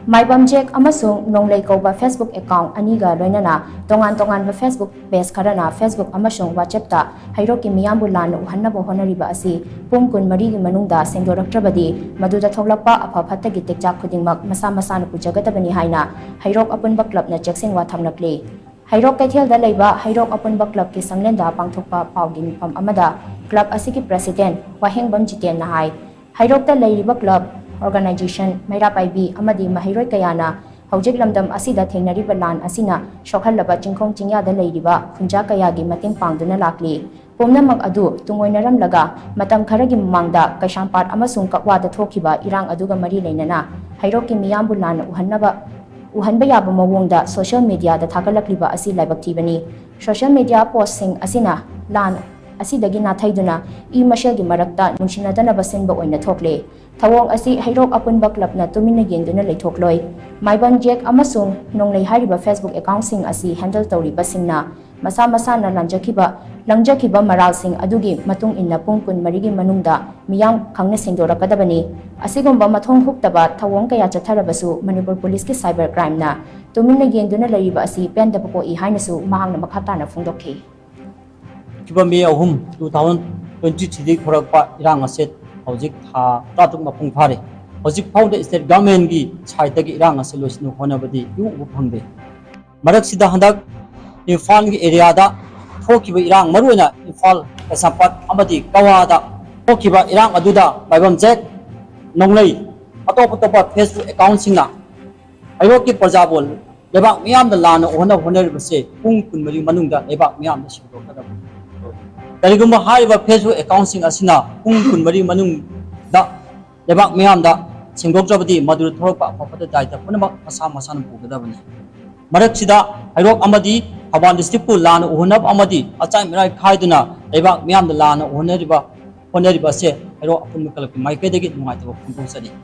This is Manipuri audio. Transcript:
Maibam Jack amasung nonglei koba Facebook account aniga loinana tongan Facebook page karana Facebook amasung WhatsApp ta hairoki miyambu lan uhannabu honariba asi Pung marigi manungda Shengdoraktrabadi Maduda Thoklakpa Apha Phatta gi tekchak Khudingmak Mashana Pujagadabani haina hairok apunba club na checksing wa thamnakli hairok kaithel da leiba hairok apunba club ki sanglenda pangthokpa pawgi mifam amada club asiki president Wahengbam Jiten na hai hairok ta leiriba club organization Maira Paibi Amadi Mahiroi Kayana Hojik Lamdam Asida Tenariba Lan Asina Shokhalaba Chingkong Chingya da Leiriba Khunja Kayagi Mating Pangduna Lakli Pomnamak Adu Tungoinaram Laga Matam Kharagi Mangda Kashampat Amasung Kakwada Thokiba Irang Aduga Mari Leinana Hairoki Miyambu Lan Uhanba Yaba Mawongda social media da Thakalakliba Asi Laibak Tibani social media posting Asina Lan Asidagi Nathaiduna I Mashagi Marakta Nunsinadana Basinba Oina Thokle Thawong asi hairok apunba club na tumina yengduna leithokloi Maibam Jack amasung nonglei hariba Facebook account sing asi handle tawriba singna masa na langjakiba maral sing adugi matung inna Pung marigi manungda miyam khangna Shengdoraktrabadi asigumba mathong huktaba thawong kaya chatharabasu Manipur police ki cyber crime na tumina yengduna leiriba asi pendabako I hainasu mahangna makhata na phungdokhi Kibami ahum 2023 khorakpa irang aset Hojik tha tatuk mapung phare hojik phaude state government gi chaitagi irang asolosnu honabadi yu uphangde marak sida handak Imphal gi area da thokiba irang maruina Imphal kasapat amadi kawada thokiba irang aduda Maibam Jack nonglei atop Facebook account singna ayoki prajabol lebak miyam da lana honaribase Pung mari manungda lebak miyam da Shengdoraktrabadi Karigumba hariba Facebook account sing asina Pung mari manung da lebak miyam da Shengdoraktrabadi Maduda Thoklakpa Phatta daita punamak Mashana Pujagadabani marak sida hairok amadi Haban district pu lana uhunab amadi achai mirai khaiduna lebak miyam da lana honariba se hairok apunma kalaki maikadagi nungaitaba phungthok sari